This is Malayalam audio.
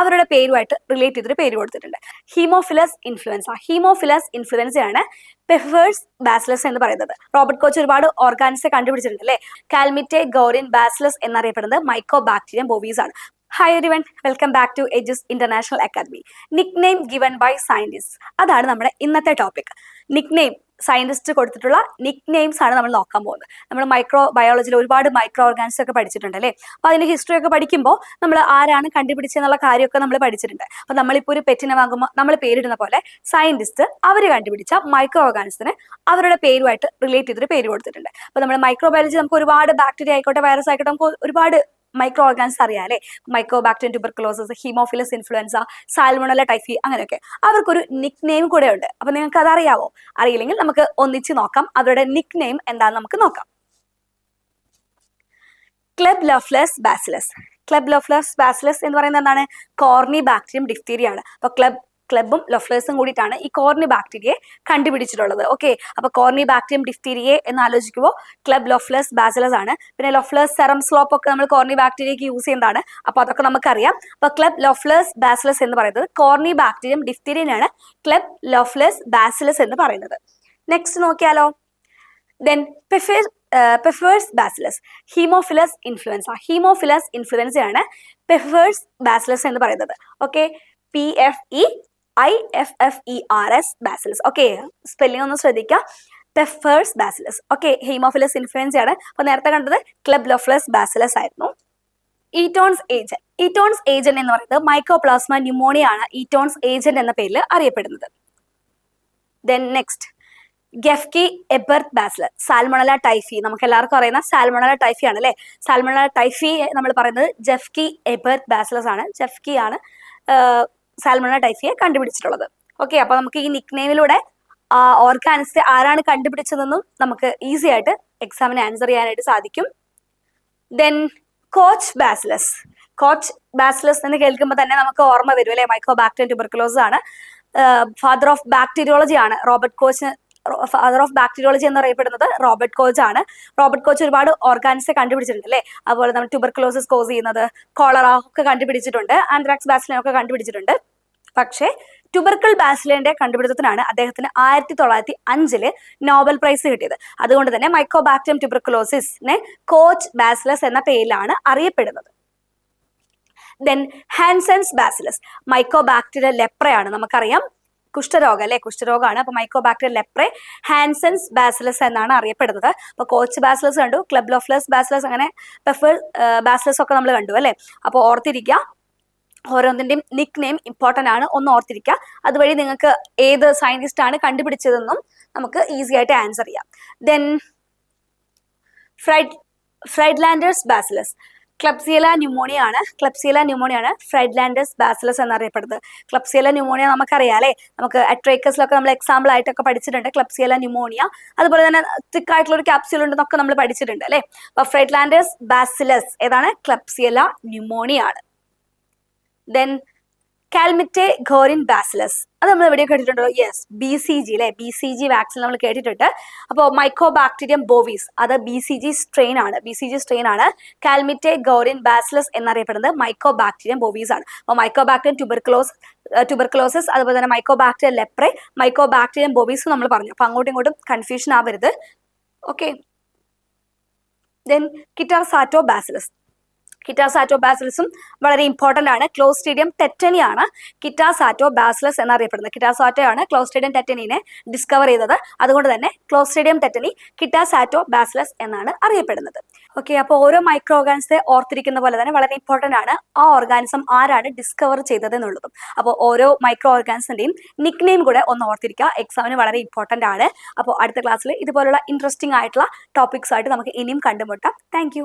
അവരുടെ പേരുമായിട്ട് റിലേറ്റ് ചെയ്തൊരു പേര് കൊടുത്തിട്ടുണ്ട്. Haemophilus influenza. ഹീമോഫിലസ് ഇൻഫ്ലുവൻസയാണ് പെഫേഴ്സ് ബാസിലസ് എന്ന് പറയുന്നത്. റോബർട്ട് കോച്ച് ഒരുപാട് ഓർഗാൻസ് കണ്ടുപിടിച്ചിട്ടുണ്ട് അല്ലേ. കാൽമിറ്റെ ഗൗരിൻ ബാസിലസ് എന്നറിയപ്പെടുന്നത് മൈക്കോ ബാക്ടീരിയം ബോവീസ് ആണ്. Hi everyone, welcome back to Eduooz International Academy. Nickname given by scientists. അതാണ് നമ്മുടെ ഇന്നത്തെ ടോപ്പിക്. നിക്നെയിം സയന്റിസ്റ്റ് കൊടുത്തിട്ടുള്ള നിക്നെയിംസ് ആണ് നമ്മൾ നോക്കാൻ പോകുന്നത്. നമ്മൾ മൈക്രോ ബയോളജിയിൽ ഒരുപാട് മൈക്രോ ഓർഗാനിസം ഒക്കെ പഠിച്ചിട്ടുണ്ട് അല്ലേ. അപ്പോൾ അതിന്റെ ഹിസ്റ്ററി ഒക്കെ പഠിക്കുമ്പോൾ നമ്മൾ ആരാണ് കണ്ടുപിടിച്ചെന്നുള്ള കാര്യമൊക്കെ നമ്മൾ പഠിച്ചിട്ടുണ്ട്. അപ്പോൾ നമ്മളിപ്പോൾ ഒരു പെറ്റിനെ വാങ്ങുമ്പോൾ നമ്മൾ പേരിടുന്ന പോലെ സയന്റിസ്റ്റ് അവർ കണ്ടുപിടിച്ച മൈക്രോ ഓർഗാനിസത്തിന് അവരുടെ പേരുമായിട്ട് റിലേറ്റ് ചെയ്തൊരു പേര് കൊടുത്തിട്ടുണ്ട്. അപ്പോൾ നമ്മൾ മൈക്രോ ബയോളജി നമുക്ക് ഒരുപാട് ബാക്ടീരിയ ആയിക്കോട്ടെ വൈറസ് ആയിക്കോട്ടെ നമുക്ക് ഒരുപാട് മൈക്രോ ഓർഗാനിസം അറിയാം അല്ലേ. Micro bacterium tuberculosis, Haemophilus influenza, salmonella typhi, അങ്ങനെയൊക്കെ അവർക്കൊരു നിക് നെയിം കൂടെ ഉണ്ട്. അപ്പൊ നിങ്ങൾക്ക് അത് അറിയാവോ? അറിയില്ലെങ്കിൽ നമുക്ക് ഒന്നിച്ച് നോക്കാം. അവരുടെ നിക് നെയിം എന്താണെന്ന് നമുക്ക് നോക്കാം. ക്ലെബ്ലോഫിലസ് ബാസിലസ്. ക്ലെബ്ലോഫിലസ് ബാസിലസ് എന്ന് പറയുന്നത് എന്താണ്? കോർണി ബാക്ടീരിയം ഡിഫ്തീരിയ ആണ്. അപ്പൊ ക്ലബും ലൊഫ്ലേഴ്സും കൂടിയിട്ടാണ് ഈ കോർണി ബാക്ടീരിയയെ കണ്ടുപിടിച്ചിട്ടുള്ളത്. ഓക്കെ, അപ്പൊ കോർണി ബാക്ടീരിയം ഡിഫ്തീരിയെ എന്ന് ആലോചിക്കുമ്പോൾ ക്ലബ് ലൊഫ്ലേഴ്സ് ബാസിലസ് ആണ്. പിന്നെ ലൊഫ്ലേഴ്സ് സെറം സ്ലോപ്പ് ഒക്കെ നമ്മൾ കോർണി ബാക്ടീരിയക്ക് യൂസ് ചെയ്യുന്നതാണ്. അപ്പൊ അതൊക്കെ നമുക്കറിയാം. അപ്പൊ ക്ലബ് ലൊഫ്ലേഴ്സ് ബാസിലസ് എന്ന് പറയുന്നത് കോർണി ബാക്ടീരിയം ഡിഫ്തീരിയനാണ് ക്ലബ് ലൊഫ്ലേഴ്സ് ബാസിലസ് എന്ന് പറയുന്നത്. നെക്സ്റ്റ് നോക്കിയാലോ. Then Pfeiffer's bacillus. Haemophilus influenza. Haemophilus ഇൻഫ്ലുവൻസയാണ് പെഫേഴ്സ് ബാസിലസ് എന്ന് പറയുന്നത്. Okay, PFEIFFERS bacillus. Okay, spelling ഒന്ന് ശ്രദ്ധിക്കുക. Pfeiffer's bacillus. ഓക്കെ, ഹീമോഫിലസ് ഇൻഫ്ലുവൻസയാണ്. അപ്പൊ നേരത്തെ കണ്ടത് ക്ലെബ്ലോഫിലസ് ബാസിലസ് ആയിരുന്നു. ഈറ്റോൺസ് ഏജന്റ്. ഈറ്റോൺസ് ഏജന്റ് എന്ന് പറയുന്നത് മൈക്കോപ്ലാസ്മ ന്യൂമോണിയ ആണ് ഈറ്റോൺസ് ഏജന്റ് എന്ന പേരിൽ അറിയപ്പെടുന്നത്. Then next Gaffky Eberth bacillus. Salmonella typhi, നമുക്ക് എല്ലാവർക്കും അറിയുന്ന സാൽമണല ടൈഫി ആണ് അല്ലെ. സാൽമണല ടൈഫി നമ്മൾ പറയുന്നത് ജെഫ്കി എബെർത്ത് ബാസിലസ് ആണ്. ജെഫ്കി ആണ് സാൽമണല ടൈഫിയെ കണ്ടുപിടിച്ചിട്ടുള്ളത്. ഓക്കെ, അപ്പൊ നമുക്ക് ഈ നിക്നെയിമിലൂടെ ഓർഗാനിസത്തെ ആരാണ് കണ്ടുപിടിച്ചതെന്നും നമുക്ക് ഈസി ആയിട്ട് എക്സാമിന് ആൻസർ ചെയ്യാനായിട്ട് സാധിക്കും. Then coach bacillus. Coach bacillus എന്ന് കേൾക്കുമ്പോൾ തന്നെ നമുക്ക് ഓർമ്മ വരും അല്ലെ, മൈക്കോ ബാക്ടീരിയം ട്യൂബർകുലോസിസ് ആണ്. ഫാദർ ഓഫ് ബാക്ടീരിയോളജി ആണ് Robert coach. Father of bacteriology എന്നറിയപ്പെടുന്നത് റോബർട്ട് കോച്ച് ആണ്. റോബർട്ട് കോച്ച് ഒരുപാട് ഓർഗാനിസത്തെ കണ്ടുപിടിച്ചിട്ടുണ്ട് അല്ലേ. അതുപോലെ നമ്മൾ ട്യൂബർകുലോസിസ് കോസ് ചെയ്യുന്നത്, കോളറ ഒക്കെ കണ്ടുപിടിച്ചിട്ടുണ്ട്, ആന്ത്രാക്സ് ബാസിലിനെ ഒക്കെ കണ്ടുപിടിച്ചിട്ടുണ്ട്. പക്ഷേ ട്യൂബർക്കിൾ ബാസിലിന്റെ കണ്ടുപിടുത്തത്തിനാണ് അദ്ദേഹത്തിന് 1905 നോബൽ പ്രൈസ് കിട്ടിയത്. അതുകൊണ്ട് തന്നെ മൈക്കോ ബാക്ടീരിയം ട്യൂബർകുലോസിസിനെ കോച്ച് ബാസിലസ് എന്ന പേരിലാണ് അറിയപ്പെടുന്നത്. Then Hansen's bacillus. Mycobacteria ലെപ്രയാണ്, നമുക്കറിയാം കുഷ്ഠരോഗം അല്ലെ, കുഷ്ഠരോഗമാണ്. അപ്പൊ Mycobacteria leprae Hansen's bacillus എന്നാണ് അറിയപ്പെടുന്നത്. അപ്പൊ കോച്ച് ബാസിലസ് കണ്ടു, ക്ലെബ്ലോഫിലസ് ബാസിലസ്, അങ്ങനെ പെഫർ ബാസിലസ് ഒക്കെ നമ്മൾ കണ്ടു അല്ലെ. അപ്പോൾ ഓർത്തിരിക്കുക, ഓരോന്നിന്റെയും നിക് നെയിം ഇമ്പോർട്ടന്റ് ആണ്, ഒന്ന് ഓർത്തിരിക്കുക. അതുവഴി നിങ്ങൾക്ക് ഏത് സയന്റിസ്റ്റ് ആണ് കണ്ടുപിടിച്ചതെന്നും നമുക്ക് ഈസി ആയിട്ട് ആൻസർ ചെയ്യാം. Then Friedlander's bacillus. Klebsiella pneumonia ആണ്. ക്ലബ്സിയല ന്യൂമോണിയ ആണ് ഫ്രൈഡ്ലാൻഡേഴ്സ് ബാസിലസ് എന്നറിയപ്പെടുന്നത്. ക്ലബ്സിയല ന്യൂമോണിയ നമുക്കറിയാം അല്ലേ, നമുക്ക് അട്രേക്കസിലൊക്കെ നമ്മൾ എക്സാമ്പിൾ ആയിട്ടൊക്കെ പഠിച്ചിട്ടുണ്ട് ക്ലബ്സിയല ന്യൂമോണിയ. അതുപോലെ തന്നെ തിക്ക് ആയിട്ടുള്ള ഒരു ക്യാപ്സ്യൂൾ ഉണ്ടെന്നൊക്കെ നമ്മൾ പഠിച്ചിട്ടുണ്ട് അല്ലേ. അപ്പൊ ഫ്രൈഡ്ലാൻഡേഴ്സ് ബാസിലസ് ഏതാണ്? ക്ലബ്സിയല ന്യൂമോണിയ ആണ്. ദെൻ കാൽമിറ്റെ ഗോറിൻ ബാസിലസ്, അത് നമ്മൾ എവിടെയോ കേട്ടിട്ടുണ്ടല്ലോ. യെസ്, BCG അല്ലെ, BCG വാക്സിൻ നമ്മൾ കേട്ടിട്ടുണ്ട്. അപ്പോൾ മൈക്കോ ബാക്ടീരിയം ബോവീസ് അത് BCG സ്ട്രെയിൻ ആണ്. കാൽമിറ്റെ ഗോറിൻ ബാസിലസ് എന്നറിയപ്പെടുന്നത് മൈക്കോ ബാക്ടീരിയം ബോവീസ് ആണ്. അപ്പോൾ മൈക്കോ ബാക്ടീരിയം ട്യൂബർകുലോസിസ്, അതുപോലെ തന്നെ Mycobacterium leprae, Mycobacterium bovis നമ്മൾ പറഞ്ഞു. അപ്പൊ അങ്ങോട്ടും ഇങ്ങോട്ടും കൺഫ്യൂഷൻ ആവരുത്. Okay, then Kitasato bacillus. Kitasato ബാസിലസും വളരെ ഇമ്പോർട്ടന്റ് ആണ്. ക്ലോസ്ട്രീഡിയം ടെറ്റനി ആണ് കിറ്റാസാറ്റോ ബാസിലസ് എന്നറിയപ്പെടുന്നത്. കിറ്റാസാറ്റോ ആണ് ക്ലോസ്ട്രീഡിയം ടെറ്റനിനെ ഡിസ്കവർ ചെയ്തത്. അതുകൊണ്ട് തന്നെ ക്ലോസ്ട്രീഡിയം ടെറ്റനി കിറ്റാസാറ്റോ ബാസിലസ് എന്നാണ് അറിയപ്പെടുന്നത്. ഓക്കെ, അപ്പോൾ ഓരോ മൈക്രോ ഓർഗാനിസത്തെ ഓർത്തിരിക്കുന്ന പോലെ തന്നെ വളരെ ഇമ്പോർട്ടന്റ് ആണ് ആ ഓർഗാനിസം ആരാണ് ഡിസ്കവർ ചെയ്തത് എന്നുള്ളതും. അപ്പോൾ ഓരോ മൈക്രോ ഓർഗാനിസത്തിന്റെയും നിക് നെയിം കൂടെ ഒന്ന് ഓർത്തിരിക്കുക, എക്സാമിന് വളരെ ഇമ്പോർട്ടന്റ് ആണ്. അപ്പോൾ അടുത്ത ക്ലാസ്സിൽ ഇതുപോലുള്ള ഇൻട്രസ്റ്റിംഗ് ആയിട്ടുള്ള ടോപ്പിക്സ് ആയിട്ട് നമുക്ക് ഇനിയും കണ്ടുമുട്ടാം. താങ്ക്